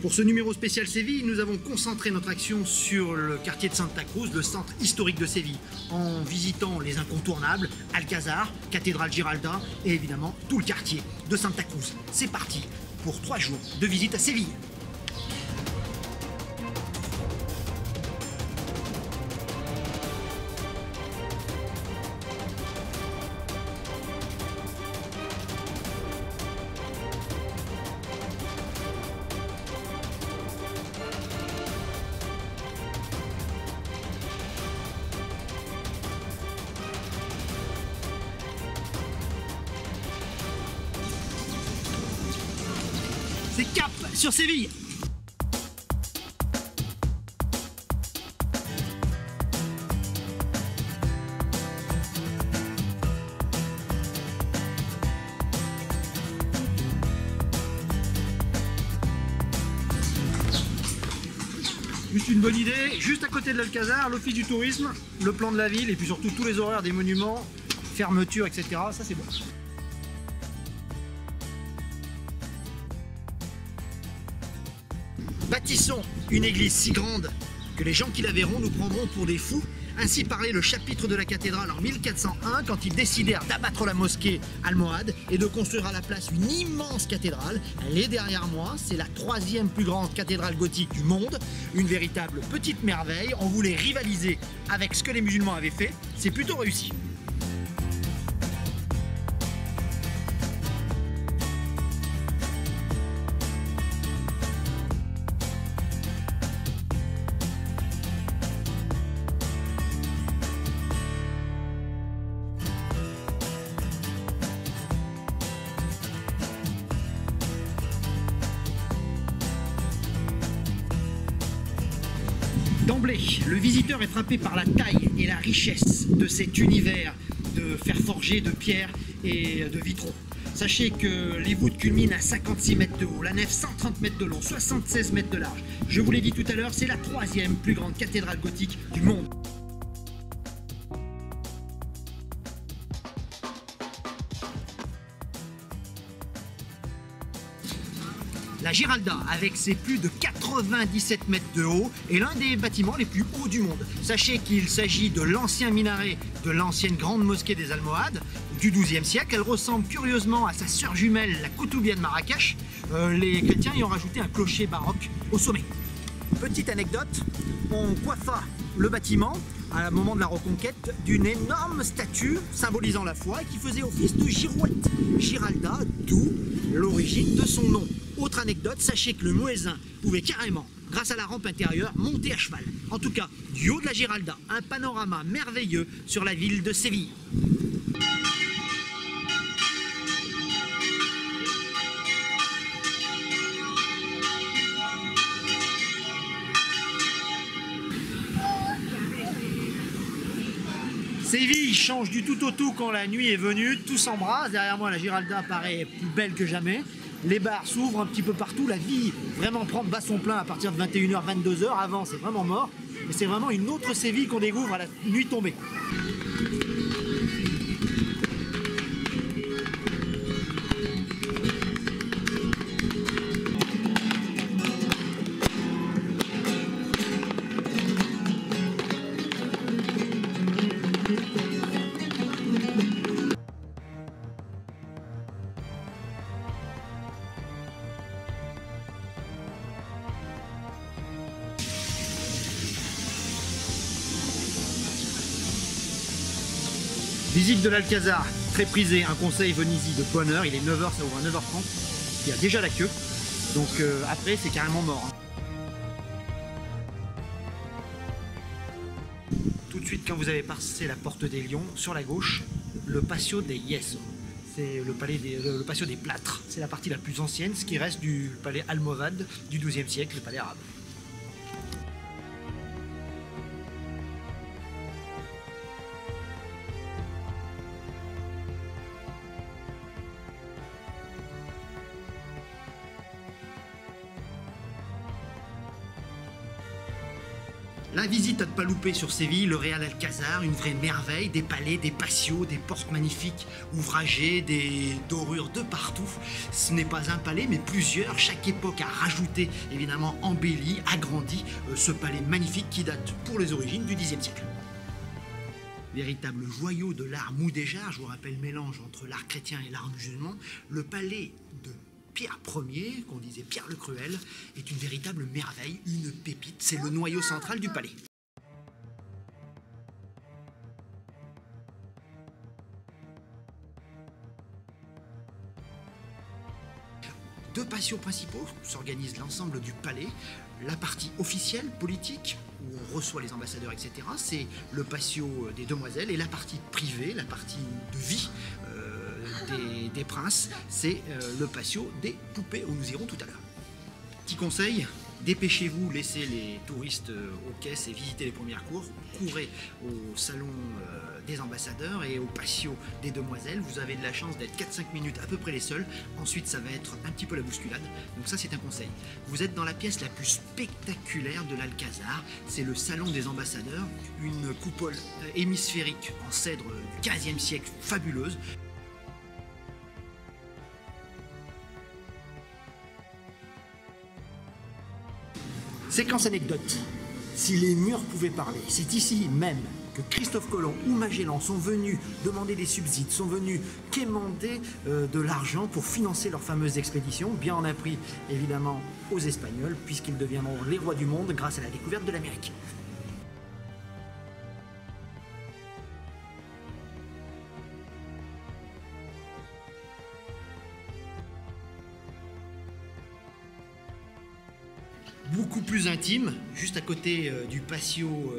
Pour ce numéro spécial Séville, nous avons concentré notre action sur le quartier de Santa Cruz, le centre historique de Séville, en visitant les incontournables, Alcazar, cathédrale Giralda et évidemment tout le quartier de Santa Cruz. C'est parti pour 3 jours de visite à Séville. C'est cap sur Séville. Juste une bonne idée, juste à côté de l'Alcazar, l'office du tourisme, le plan de la ville et puis surtout tous les horaires des monuments, fermeture, etc. Ça c'est bon. Bâtissons une église si grande que les gens qui la verront nous prendront pour des fous. Ainsi parlait le chapitre de la cathédrale en 1401 quand ils décidèrent d'abattre la mosquée almohade et de construire à la place une immense cathédrale. Elle est derrière moi, c'est la 3e plus grande cathédrale gothique du monde, une véritable petite merveille. On voulait rivaliser avec ce que les musulmans avaient fait, c'est plutôt réussi. D'emblée, le visiteur est frappé par la taille et la richesse de cet univers de fer forgé, de pierre et de vitraux. Sachez que les voûtes culminent à 56 mètres de haut, la nef 130 mètres de long, 76 mètres de large. Je vous l'ai dit tout à l'heure, c'est la 3e plus grande cathédrale gothique du monde. La Giralda, avec ses plus de 97 mètres de haut, est l'un des bâtiments les plus hauts du monde. Sachez qu'il s'agit de l'ancien minaret de l'ancienne grande mosquée des Almohades du XIIe siècle. Elle ressemble curieusement à sa sœur jumelle, la Koutoubia de Marrakech. Les chrétiens y ont rajouté un clocher baroque au sommet. Petite anecdote, on coiffa le bâtiment à un moment de la Reconquête d'une énorme statue symbolisant la foi qui faisait office de girouette. Giralda, d'où l'origine de son nom. Autre anecdote, sachez que le muezzin pouvait carrément, grâce à la rampe intérieure, monter à cheval. En tout cas, du haut de la Giralda, un panorama merveilleux sur la ville de Séville. Séville change du tout au tout quand la nuit est venue, tout s'embrase. Derrière moi, la Giralda paraît plus belle que jamais. Les bars s'ouvrent un petit peu partout, la vie vraiment bat son plein à partir de 21h, 22h. Avant, c'est vraiment mort. Mais c'est vraiment une autre Séville qu'on découvre à la nuit tombée. Visite de l'Alcazar, très prisé, un conseil, venez-y de bonne heure, il est 9h, ça ouvre à 9h30, il y a déjà la queue, donc après c'est carrément mort. Tout de suite quand vous avez passé la porte des Lions, sur la gauche, le Patio des Hiesos, c'est le Patio des Plâtres, c'est la partie la plus ancienne, ce qui reste du palais almohade du XIIe siècle, le palais arabe. La visite à ne pas louper sur Séville, le Real Alcazar, une vraie merveille, des palais, des patios, des portes magnifiques ouvragées, des dorures de partout. Ce n'est pas un palais, mais plusieurs. Chaque époque a rajouté, évidemment, embelli, agrandi ce palais magnifique qui date pour les origines du Xe siècle. Véritable joyau de l'art mudéjar, je vous rappelle, mélange entre l'art chrétien et l'art musulman, le palais de Pierre Ier, qu'on disait Pierre le Cruel, est une véritable merveille, une pépite. C'est le noyau central du palais. Deux patios principaux s'organisent l'ensemble du palais. La partie officielle, politique, où on reçoit les ambassadeurs, etc., c'est le patio des demoiselles, et la partie privée, la partie de vie des princes, c'est le patio des poupées, où nous irons tout à l'heure. Petit conseil, dépêchez-vous, laissez les touristes aux caisses et visitez les premières cours, courez au salon des ambassadeurs et au patio des demoiselles. Vous avez de la chance d'être 4-5 minutes à peu près les seuls. Ensuite, ça va être un petit peu la bousculade. Donc ça, c'est un conseil. Vous êtes dans la pièce la plus spectaculaire de l'Alcazar. C'est le salon des ambassadeurs, une coupole hémisphérique en cèdre du XVe siècle fabuleuse. Séquence anecdote. Si les murs pouvaient parler, c'est ici même que Christophe Colomb ou Magellan sont venus demander des subsides, sont venus quémander de l'argent pour financer leurs fameuses expéditions. Bien en a pris évidemment aux Espagnols, puisqu'ils deviendront les rois du monde grâce à la découverte de l'Amérique. Beaucoup plus intime, juste à côté du patio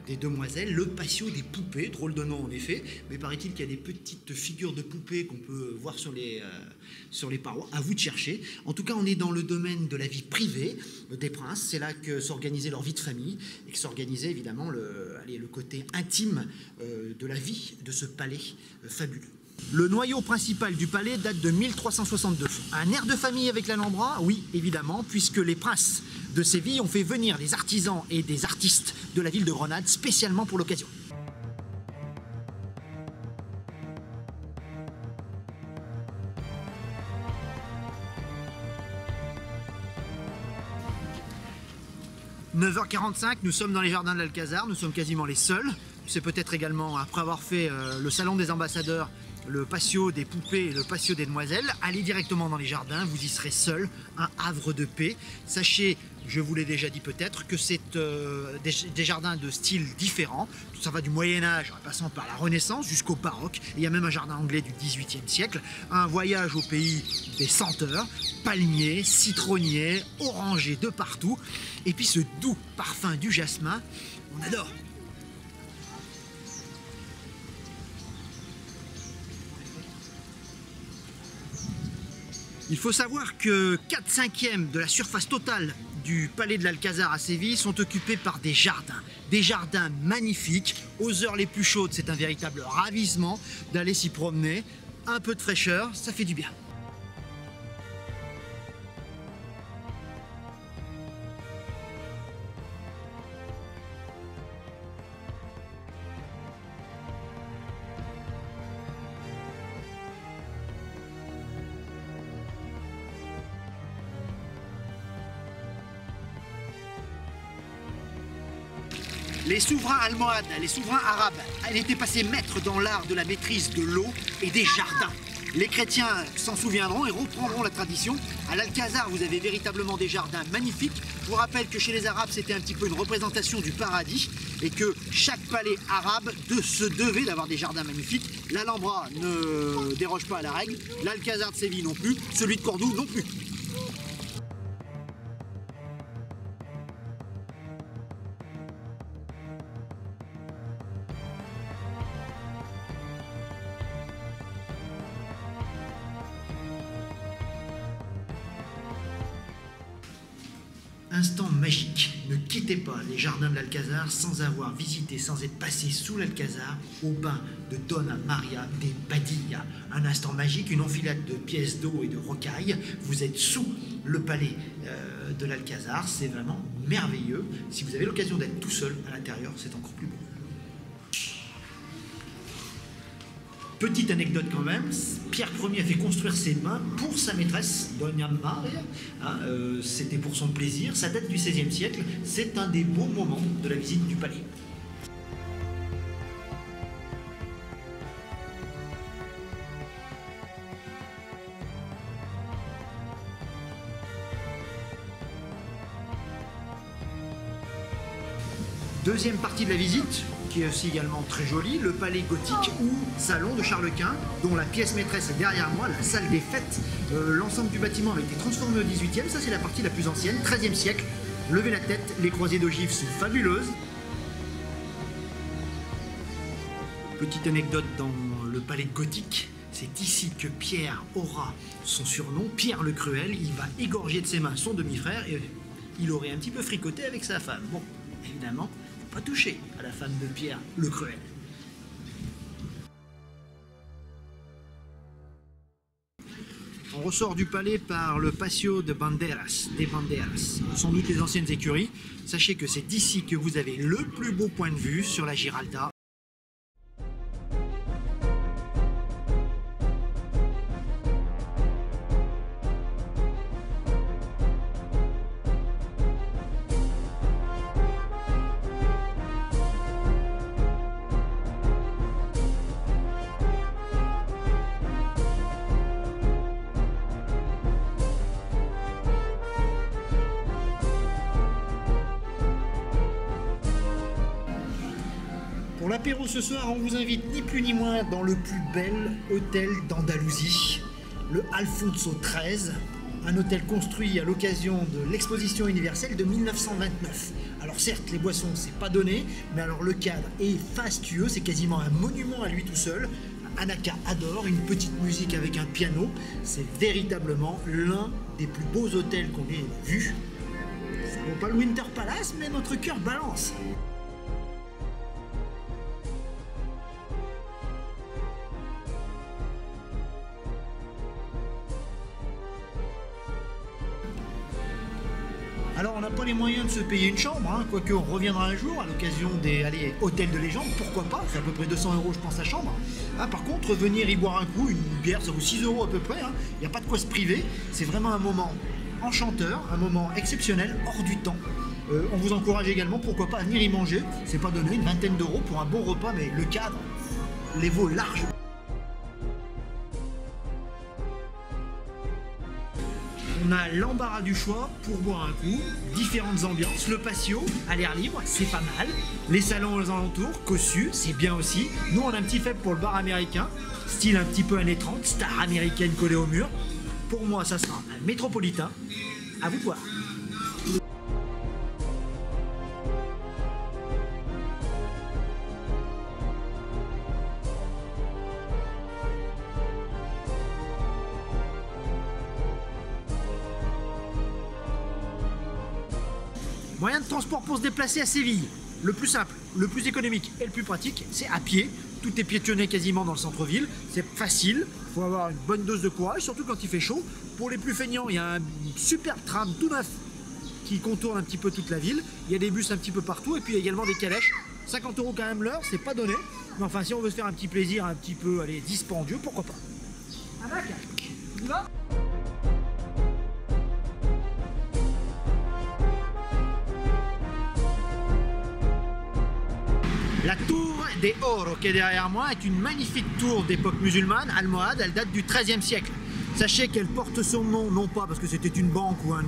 des demoiselles, le patio des poupées, drôle de nom en effet, mais paraît-il qu'il y a des petites figures de poupées qu'on peut voir sur les parois, à vous de chercher. En tout cas, on est dans le domaine de la vie privée des princes, c'est là que s'organisait leur vie de famille, et que s'organisait évidemment le côté intime de la vie de ce palais fabuleux. Le noyau principal du palais date de 1362. Un air de famille avec l'Alhambra? Oui, évidemment, puisque les princes de Séville ont fait venir des artisans et des artistes de la ville de Grenade spécialement pour l'occasion. « 9h45, nous sommes dans les jardins de l'Alcazar, nous sommes quasiment les seuls. C'est peut-être également, après avoir fait le salon des ambassadeurs, le patio des poupées et le patio des demoiselles, allez directement dans les jardins, vous y serez seul, un havre de paix. Sachez, je vous l'ai déjà dit peut-être, que c'est des jardins de styles différents. Ça va du Moyen-Âge, en passant par la Renaissance jusqu'au baroque. Il y a même un jardin anglais du XVIIIe siècle. Un voyage au pays des senteurs, palmiers, citronniers, orangers de partout. Et puis ce doux parfum du jasmin, on adore. Il faut savoir que 4/5 de la surface totale du palais de l'Alcazar à Séville sont occupés par des jardins magnifiques. Aux heures les plus chaudes, c'est un véritable ravissement d'aller s'y promener. Un peu de fraîcheur, ça fait du bien. Les souverains almohades, les souverains arabes, elles étaient passés maîtres dans l'art de la maîtrise de l'eau et des jardins. Les chrétiens s'en souviendront et reprendront la tradition. À l'Alcazar, vous avez véritablement des jardins magnifiques. Je vous rappelle que chez les Arabes, c'était un petit peu une représentation du paradis et que chaque palais arabe se devait d'avoir des jardins magnifiques. L'Alhambra ne déroge pas à la règle, l'Alcazar de Séville non plus, celui de Cordoue non plus. Instant magique, ne quittez pas les jardins de l'Alcazar sans avoir visité, sans être passé sous l'Alcazar au bain de Donna Maria de Padilla. Un instant magique, une enfilade de pièces d'eau et de rocailles. Vous êtes sous le palais de l'Alcazar. C'est vraiment merveilleux. Si vous avez l'occasion d'être tout seul à l'intérieur, c'est encore plus beau. Petite anecdote quand même, Pierre Ier a fait construire ses mains pour sa maîtresse, Dona Maria. C'était pour son plaisir, ça date du XVIe siècle, c'est un des beaux moments de la visite du palais. Deuxième partie de la visite, qui est aussi également très jolie, le palais gothique ou salon de Charles Quint, dont la pièce maîtresse est derrière moi, la salle des fêtes. L'ensemble du bâtiment avait été transformé au XVIIIe, ça c'est la partie la plus ancienne, XIIIe siècle. Levez la tête, les croisées d'ogives sont fabuleuses. Petite anecdote dans le palais gothique, c'est ici que Pierre aura son surnom, Pierre le Cruel. Il va égorger de ses mains son demi-frère et il aurait un petit peu fricoté avec sa femme. Bon, évidemment, pas touché à la femme de Pierre le Cruel. On ressort du palais par le Patio de Banderas, des Banderas, sans doute les anciennes écuries. Sachez que c'est d'ici que vous avez le plus beau point de vue sur la Giralda. Pour l'apéro ce soir, on vous invite ni plus ni moins dans le plus bel hôtel d'Andalousie, le Alfonso XIII, un hôtel construit à l'occasion de l'exposition universelle de 1929. Alors certes, les boissons, c'est pas donné, mais alors le cadre est fastueux, c'est quasiment un monument à lui tout seul. Anaka adore, une petite musique avec un piano, c'est véritablement l'un des plus beaux hôtels qu'on ait vu. Ça vaut pas le Winter Palace, mais notre cœur balance. Alors on n'a pas les moyens de se payer une chambre, hein, quoique on reviendra un jour à l'occasion des hôtels de légende, pourquoi pas, c'est à peu près 200 € je pense la chambre. Ah, par contre, venir y boire un coup, une bière, ça vaut 6 € à peu près, il n'y a pas de quoi se priver, c'est vraiment un moment enchanteur, un moment exceptionnel, hors du temps. On vous encourage également, pourquoi pas, à venir y manger, c'est pas donné, une vingtaine d'euros pour un bon repas, mais le cadre les vaut largement. On a l'embarras du choix pour boire un coup, différentes ambiances, le patio à l'air libre, c'est pas mal, les salons aux alentours, cossus, c'est bien aussi. Nous on a un petit faible pour le bar américain, style un petit peu années 30, star américaine collée au mur. Pour moi ça sera un métropolitain, à vous de voir. Moyen de transport pour se déplacer à Séville, le plus simple, le plus économique et le plus pratique, c'est à pied. Tout est piétonné quasiment dans le centre-ville, c'est facile, il faut avoir une bonne dose de courage, surtout quand il fait chaud. Pour les plus feignants, il y a un super tram tout neuf qui contourne un petit peu toute la ville. Il y a des bus un petit peu partout et puis il y a également des calèches. 50 € quand même l'heure, c'est pas donné. Mais enfin, si on veut se faire un petit plaisir un petit peu, allez, dispendieux, pourquoi pas. On y va ? La tour des Oro qui est derrière moi est une magnifique tour d'époque musulmane, almohade, elle date du XIIIe siècle. Sachez qu'elle porte son nom, non pas parce que c'était une banque ou un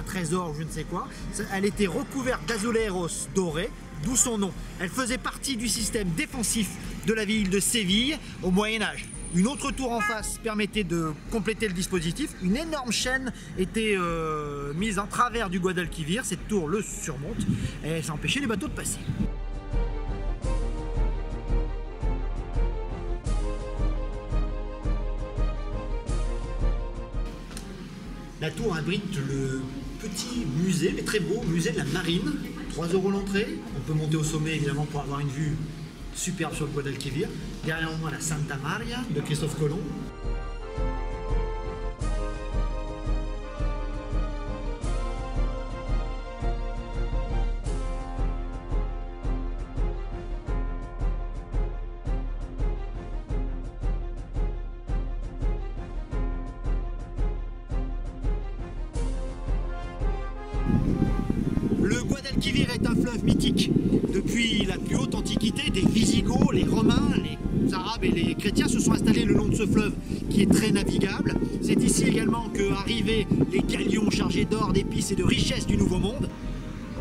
trésor ou je ne sais quoi, elle était recouverte d'azuleros dorés, d'où son nom. Elle faisait partie du système défensif de la ville de Séville au Moyen-Âge. Une autre tour en face permettait de compléter le dispositif. Une énorme chaîne était mise en travers du Guadalquivir, cette tour le surmonte et ça empêchait les bateaux de passer. La tour abrite le petit musée, mais très beau, musée de la marine. 3 € l'entrée. On peut monter au sommet évidemment pour avoir une vue superbe sur le Guadalquivir. Derrière moi, la Santa Maria de Christophe Colomb. Le Guadalquivir est un fleuve mythique. Depuis la plus haute antiquité, des Visigoths, les Romains, les Arabes et les chrétiens se sont installés le long de ce fleuve qui est très navigable. C'est ici également qu'arrivaient les galions chargés d'or, d'épices et de richesses du Nouveau Monde.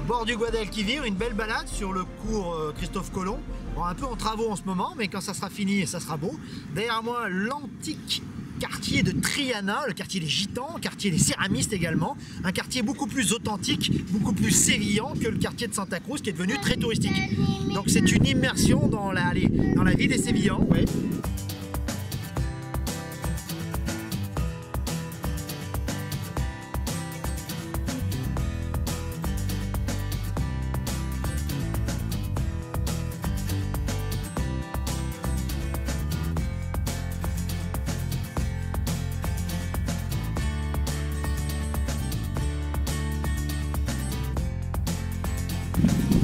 Au bord du Guadalquivir, une belle balade sur le cours Christophe Colomb. Bon, un peu en travaux en ce moment, mais quand ça sera fini, ça sera beau. Derrière moi, l'antique quartier de Triana, le quartier des Gitans, quartier des céramistes également, un quartier beaucoup plus authentique, beaucoup plus sévillant que le quartier de Santa Cruz qui est devenu très touristique. Donc c'est une immersion dans la vie des Sévillans. Ouais.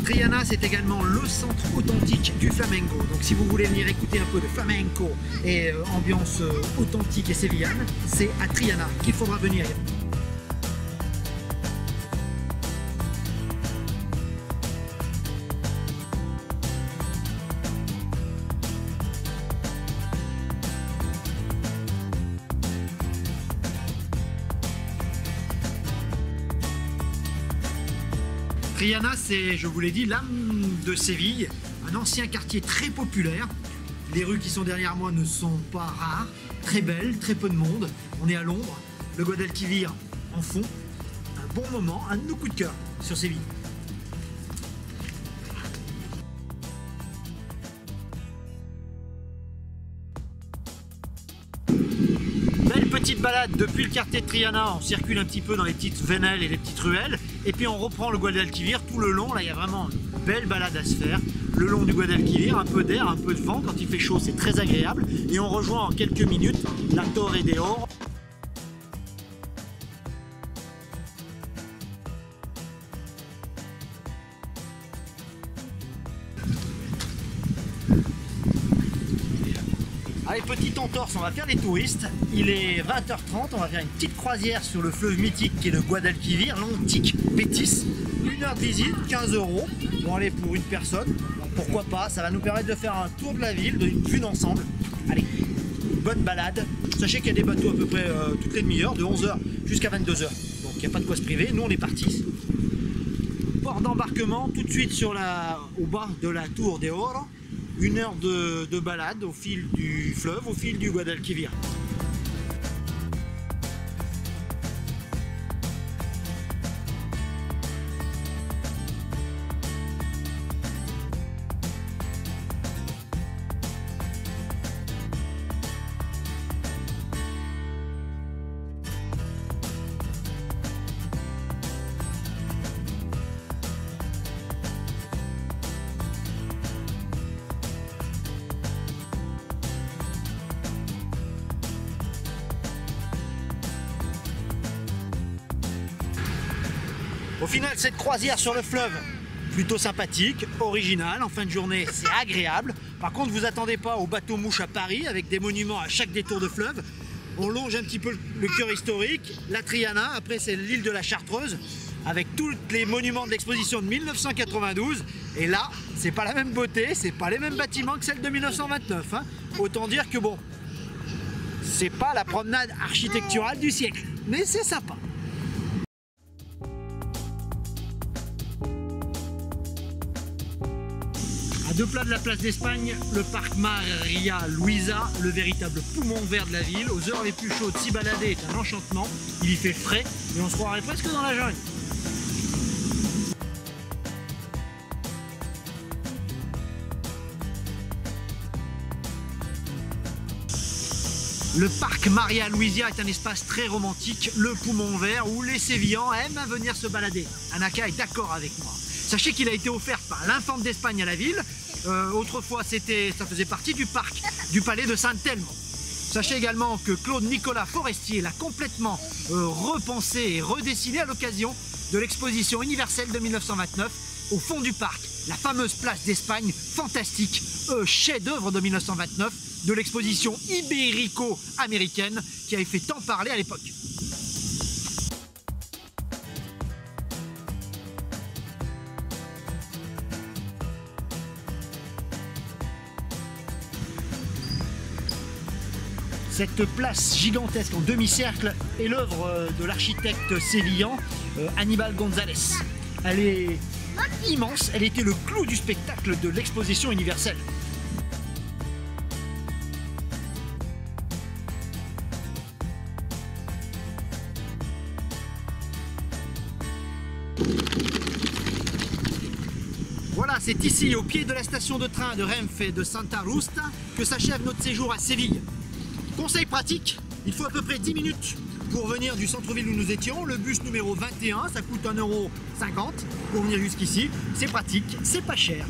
Triana, c'est également le centre authentique du flamenco. Donc si vous voulez venir écouter un peu de flamenco et ambiance authentique et sévillane, c'est à Triana qu'il faudra venir. Triana, c'est, je vous l'ai dit, l'âme de Séville, un ancien quartier très populaire. Les rues qui sont derrière moi ne sont pas rares, très belles, très peu de monde. On est à l'ombre, le Guadalquivir en fond. Un bon moment, un de nos coups de cœur sur Séville. Petite balade depuis le quartier de Triana, on circule un petit peu dans les petites vénelles et les petites ruelles et puis on reprend le Guadalquivir tout le long. Là il y a vraiment une belle balade à se faire le long du Guadalquivir, un peu d'air, un peu de vent, quand il fait chaud c'est très agréable et on rejoint en quelques minutes la Torre de Oro. Allez, petite entorse, on va faire les touristes. Il est 20h30, on va faire une petite croisière sur le fleuve mythique qui est le Guadalquivir, l'antique Bétis. 1 heure de visite, 15 €. Bon, allez, pour une personne, pourquoi pas, ça va nous permettre de faire un tour de la ville, d'une vue d'ensemble. Allez, bonne balade. Sachez qu'il y a des bateaux à peu près toutes les demi-heures, de 11h jusqu'à 22h. Donc il n'y a pas de quoi se priver, nous on est partis. Port d'embarquement, tout de suite au bas de la Tour de Oro. 1 heure de balade au fil du fleuve, au fil du Guadalquivir. Au final, cette croisière sur le fleuve, plutôt sympathique, originale, en fin de journée, c'est agréable. Par contre, vous attendez pas au bateau mouche à Paris, avec des monuments à chaque détour de fleuve. On longe un petit peu le cœur historique, la Triana, après c'est l'île de la Chartreuse, avec tous les monuments de l'exposition de 1992. Et là, c'est pas la même beauté, c'est pas les mêmes bâtiments que celle de 1929. Hein. Autant dire que bon, c'est pas la promenade architecturale du siècle, mais c'est sympa. À 2 pas de la place d'Espagne, le parc Maria Luisa, le véritable poumon vert de la ville. Aux heures les plus chaudes, s'y balader est un enchantement. Il y fait frais et on se croirait presque dans la jungle. Le parc Maria Luisa est un espace très romantique, le poumon vert, où les Sévillans aiment venir se balader. Anaka est d'accord avec moi. Sachez qu'il a été offert par l'infante d'Espagne à la ville. Autrefois, ça faisait partie du parc du palais de Saint-Telmo. Sachez également que Claude Nicolas Forestier l'a complètement repensé et redessiné à l'occasion de l'exposition universelle de 1929 au fond du parc. La fameuse place d'Espagne, fantastique, chef-d'œuvre de 1929 de l'exposition ibérico-américaine qui avait fait tant parler à l'époque. Cette place gigantesque en demi-cercle est l'œuvre de l'architecte sévillan Aníbal González. Elle est immense, elle était le clou du spectacle de l'exposition universelle. Voilà, c'est ici, au pied de la station de train de Renfe et de Santa Justa, que s'achève notre séjour à Séville. Conseil pratique, il faut à peu près 10 minutes pour venir du centre-ville où nous étions. Le bus numéro 21, ça coûte 1,50 € pour venir jusqu'ici. C'est pratique, c'est pas cher.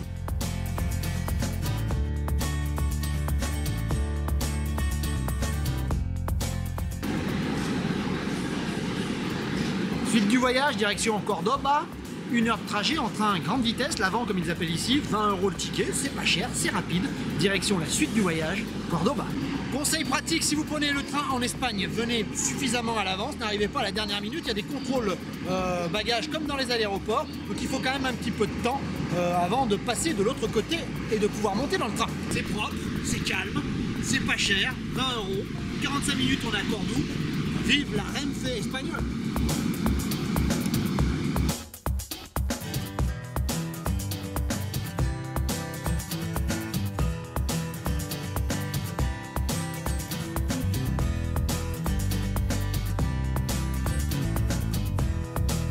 Suite du voyage, direction Cordoba. 1 heure de trajet en train grande vitesse, l'avant comme ils appellent ici, 20 € le ticket, c'est pas cher, c'est rapide. Direction la suite du voyage, Cordoba. Conseil pratique, si vous prenez le train en Espagne, venez suffisamment à l'avance, n'arrivez pas à la dernière minute, il y a des contrôles bagages comme dans les aéroports, donc il faut quand même un petit peu de temps avant de passer de l'autre côté et de pouvoir monter dans le train. C'est propre, c'est calme, c'est pas cher, 20 €, 45 minutes on est à Cordoue, vive la Renfe espagnole.